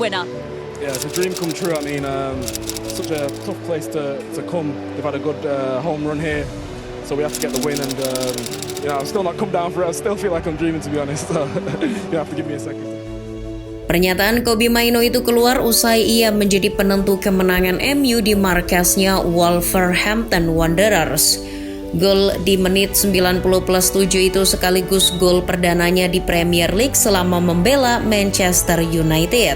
winner. Yeah, it's a dream come true. I mean, such a tough place to come. They've had a good home run here, so we have to get the win. And I've still not come down for it. I still feel like I'm dreaming, to be honest. So you have to give me a second. Pernyataan Kobbie Mainoo itu keluar usai ia menjadi penentu kemenangan MU di markasnya Wolverhampton Wanderers. Gol di menit 90+7 itu sekaligus gol perdananya di Premier League selama membela Manchester United.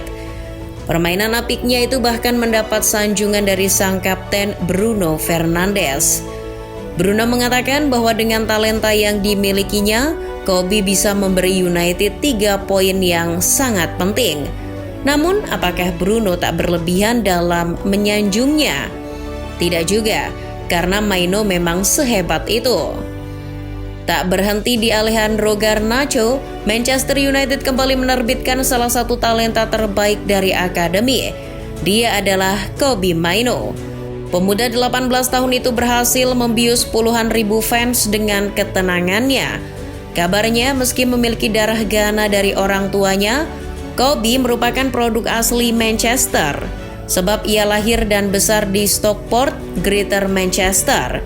Permainan apiknya itu bahkan mendapat sanjungan dari sang kapten Bruno Fernandes. Bruno mengatakan bahwa dengan talenta yang dimilikinya, Kobbie bisa memberi United 3 poin yang sangat penting. Namun, apakah Bruno tak berlebihan dalam menyanjungnya? Tidak juga, karena Mainoo memang sehebat itu. Tak berhenti di Alejandro Garnacho, Manchester United kembali menerbitkan salah satu talenta terbaik dari akademi. Dia adalah Kobbie Mainoo. Pemuda 18 tahun itu berhasil membius puluhan ribu fans dengan ketenangannya. Kabarnya meski memiliki darah Ghana dari orang tuanya, Kobbie merupakan produk asli Manchester. Sebab ia lahir dan besar di Stockport, Greater Manchester.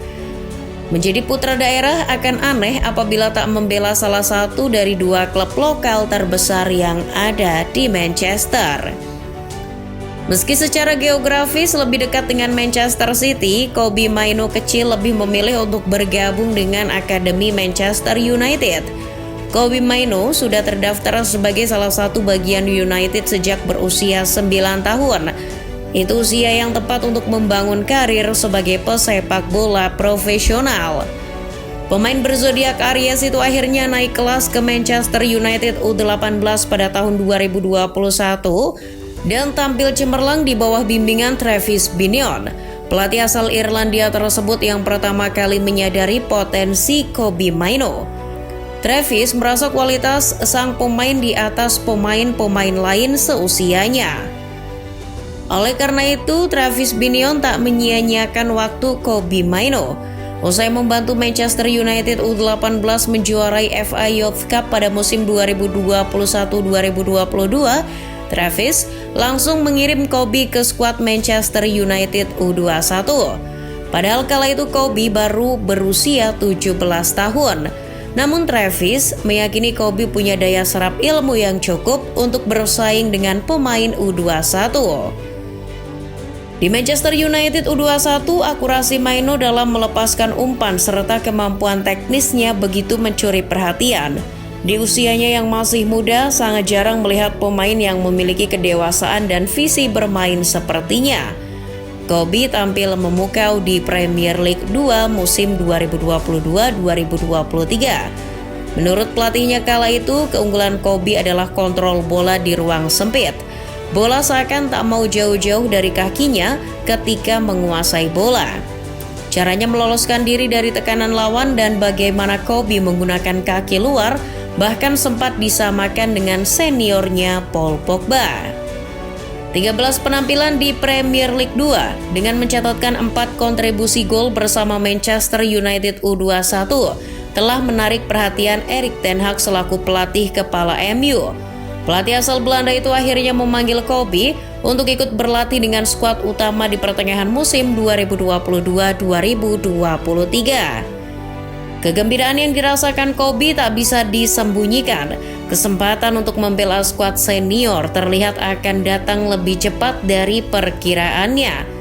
Menjadi putra daerah akan aneh apabila tak membela salah satu dari 2 klub lokal terbesar yang ada di Manchester. Meski secara geografis lebih dekat dengan Manchester City, Kobbie Mainoo kecil lebih memilih untuk bergabung dengan Akademi Manchester United. Kobbie Mainoo sudah terdaftar sebagai salah satu bagian United sejak berusia 9 tahun. Itu usia yang tepat untuk membangun karir sebagai pesepak bola profesional. Pemain berzodiak Aries itu akhirnya naik kelas ke Manchester United U18 pada tahun 2021 dan tampil cemerlang di bawah bimbingan Travis Binion, pelatih asal Irlandia tersebut yang pertama kali menyadari potensi Kobbie Mainoo. Travis merasa kualitas sang pemain di atas pemain-pemain lain seusianya. Oleh karena itu, Travis Binion tak menyia-nyiakan waktu Kobbie Mainoo. Usai membantu Manchester United U18 menjuarai FA Youth Cup pada musim 2021-2022, Travis langsung mengirim Kobbie ke skuad Manchester United U21. Padahal kala itu Kobbie baru berusia 17 tahun. Namun Travis meyakini Kobbie punya daya serap ilmu yang cukup untuk bersaing dengan pemain U21. Di Manchester United U21, akurasi Mainoo dalam melepaskan umpan serta kemampuan teknisnya begitu mencuri perhatian. Di usianya yang masih muda, sangat jarang melihat pemain yang memiliki kedewasaan dan visi bermain sepertinya. Kobbie tampil memukau di Premier League 2 musim 2022-2023. Menurut pelatihnya kala itu, keunggulan Kobbie adalah kontrol bola di ruang sempit. Bola seakan tak mau jauh-jauh dari kakinya ketika menguasai bola. Caranya meloloskan diri dari tekanan lawan dan bagaimana Kobbie menggunakan kaki luar bahkan sempat disamakan dengan seniornya Paul Pogba. 13 penampilan di Premier League 2 dengan mencatatkan 4 kontribusi gol bersama Manchester United U21 telah menarik perhatian Erik ten Hag selaku pelatih kepala MU. Pelatih asal Belanda itu akhirnya memanggil Kobbie untuk ikut berlatih dengan skuad utama di pertengahan musim 2022-2023. Kegembiraan yang dirasakan Kobbie tak bisa disembunyikan. Kesempatan untuk membela skuad senior terlihat akan datang lebih cepat dari perkiraannya.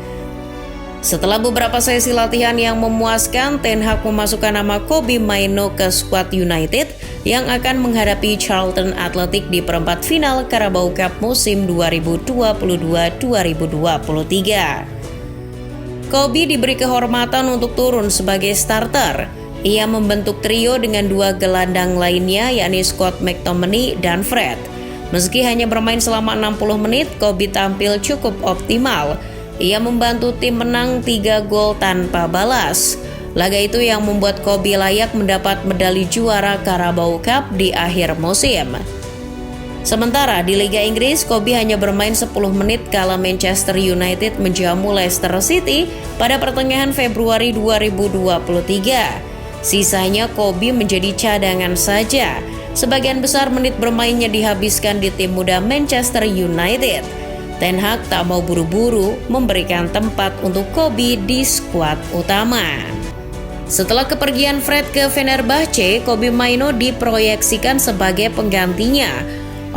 Setelah beberapa sesi latihan yang memuaskan, Ten Hag memasukkan nama Kobbie Mainoo ke skuad United yang akan menghadapi Charlton Athletic di perempat final Carabao Cup musim 2022-2023. Kobbie diberi kehormatan untuk turun sebagai starter. Ia membentuk trio dengan 2 gelandang lainnya, yakni Scott McTominay dan Fred. Meski hanya bermain selama 60 menit, Kobbie tampil cukup optimal. Ia membantu tim menang 3 gol tanpa balas. Laga itu yang membuat Kobbie layak mendapat medali juara Carabao Cup di akhir musim. Sementara di Liga Inggris, Kobbie hanya bermain 10 menit kala Manchester United menjamu Leicester City pada pertengahan Februari 2023. Sisanya Kobbie menjadi cadangan saja. Sebagian besar menit bermainnya dihabiskan di tim muda Manchester United. Ten Hag tak mau buru-buru memberikan tempat untuk Kobe di skuad utama. Setelah kepergian Fred ke Fenerbahce, Kobbie Mainoo diproyeksikan sebagai penggantinya.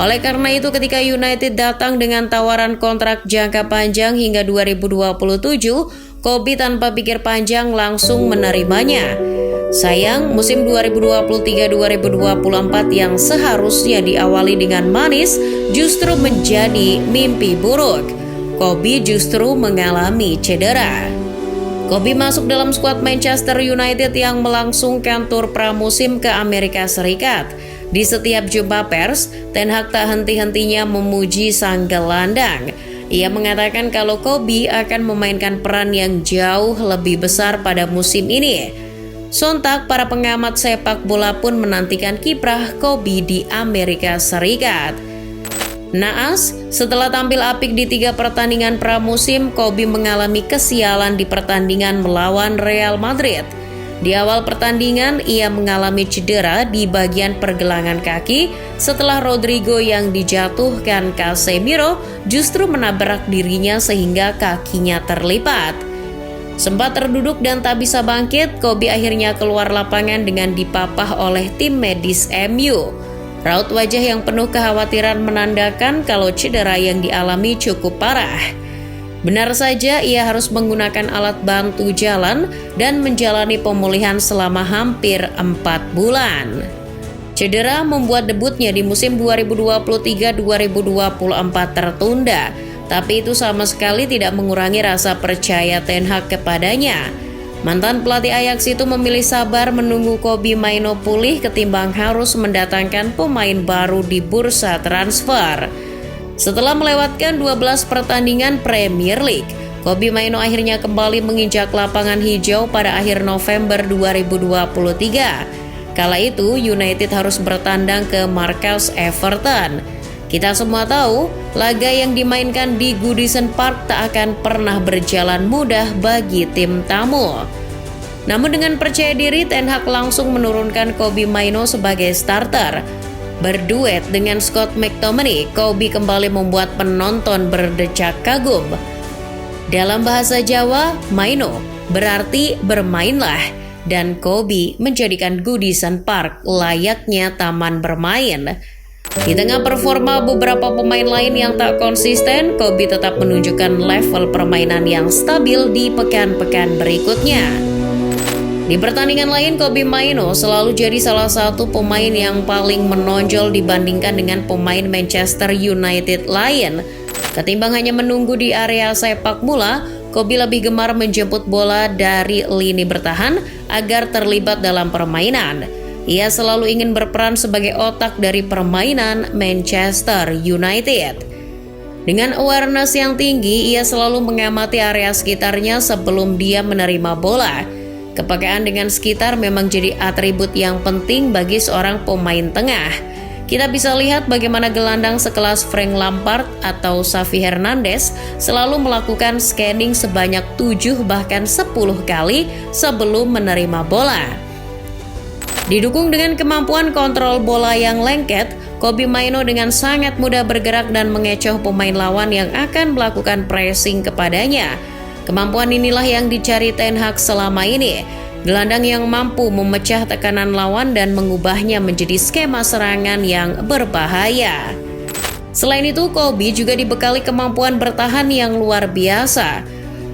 Oleh karena itu, ketika United datang dengan tawaran kontrak jangka panjang hingga 2027, Kobbie tanpa pikir panjang langsung menerimanya. Sayang, musim 2023-2024 yang seharusnya diawali dengan manis justru menjadi mimpi buruk. Kobbie justru mengalami cedera. Kobbie masuk dalam skuad Manchester United yang melangsungkan tur pramusim ke Amerika Serikat. Di setiap jumpa pers, Ten Hag tak henti-hentinya memuji sang gelandang. Ia mengatakan kalau Kobbie akan memainkan peran yang jauh lebih besar pada musim ini. Sontak, para pengamat sepak bola pun menantikan kiprah Kobbie di Amerika Serikat. Naas, setelah tampil apik di 3 pertandingan pramusim, Kobbie mengalami kesialan di pertandingan melawan Real Madrid. Di awal pertandingan, ia mengalami cedera di bagian pergelangan kaki setelah Rodrigo yang dijatuhkan Casemiro justru menabrak dirinya sehingga kakinya terlipat. Sempat terduduk dan tak bisa bangkit, Kobbie akhirnya keluar lapangan dengan dipapah oleh tim medis MU. Raut wajah yang penuh kekhawatiran menandakan kalau cedera yang dialami cukup parah. Benar saja, ia harus menggunakan alat bantu jalan dan menjalani pemulihan selama hampir 4 bulan. Cedera membuat debutnya di musim 2023-2024 tertunda. Tapi itu sama sekali tidak mengurangi rasa percaya Ten Hag kepadanya. Mantan pelatih Ajax itu memilih sabar menunggu Kobbie Mainoo pulih ketimbang harus mendatangkan pemain baru di bursa transfer. Setelah melewatkan 12 pertandingan Premier League, Kobbie Mainoo akhirnya kembali menginjak lapangan hijau pada akhir November 2023. Kala itu United harus bertandang ke markas Everton. Kita semua tahu, laga yang dimainkan di Goodison Park tak akan pernah berjalan mudah bagi tim tamu. Namun dengan percaya diri, Ten Hag langsung menurunkan Kobbie Mainoo sebagai starter. Berduet dengan Scott McTominay, Kobbie kembali membuat penonton berdecak kagum. Dalam bahasa Jawa, Mainoo berarti bermainlah, dan Kobbie menjadikan Goodison Park layaknya taman bermain. Di tengah performa beberapa pemain lain yang tak konsisten, Kobbie tetap menunjukkan level permainan yang stabil di pekan-pekan berikutnya. Di pertandingan lain, Kobbie Mainoo selalu jadi salah satu pemain yang paling menonjol dibandingkan dengan pemain Manchester United lain. Ketimbang hanya menunggu di area sepak bola, Kobbie lebih gemar menjemput bola dari lini bertahan agar terlibat dalam permainan. Ia selalu ingin berperan sebagai otak dari permainan Manchester United. Dengan awareness yang tinggi, ia selalu mengamati area sekitarnya sebelum dia menerima bola. Kepekaan dengan sekitar memang jadi atribut yang penting bagi seorang pemain tengah. Kita bisa lihat bagaimana gelandang sekelas Frank Lampard atau Xavi Hernandez selalu melakukan scanning sebanyak 7 bahkan 10 kali sebelum menerima bola. Didukung dengan kemampuan kontrol bola yang lengket, Kobbie Mainoo dengan sangat mudah bergerak dan mengecoh pemain lawan yang akan melakukan pressing kepadanya. Kemampuan inilah yang dicari Ten Hag selama ini. Gelandang yang mampu memecah tekanan lawan dan mengubahnya menjadi skema serangan yang berbahaya. Selain itu, Kobbie juga dibekali kemampuan bertahan yang luar biasa.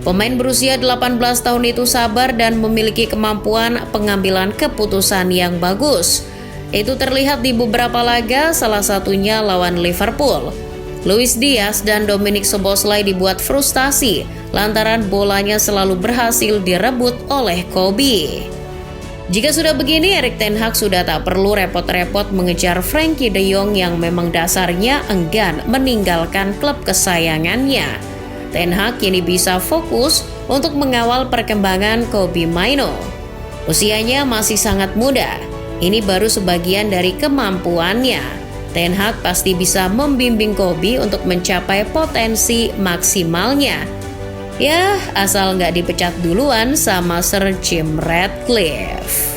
Pemain berusia 18 tahun itu sabar dan memiliki kemampuan pengambilan keputusan yang bagus. Itu terlihat di beberapa laga, salah satunya lawan Liverpool. Luis Diaz dan Dominic Szoboszlai dibuat frustasi lantaran bolanya selalu berhasil direbut oleh Kobbie. Jika sudah begini, Erik ten Hag sudah tak perlu repot-repot mengejar Frenkie de Jong yang memang dasarnya enggan meninggalkan klub kesayangannya. Ten Hag kini bisa fokus untuk mengawal perkembangan Kobbie Mainoo. Usianya masih sangat muda, ini baru sebagian dari kemampuannya. Ten Hag pasti bisa membimbing Kobbie untuk mencapai potensi maksimalnya. Ya, asal nggak dipecat duluan sama Sir Jim Ratcliffe.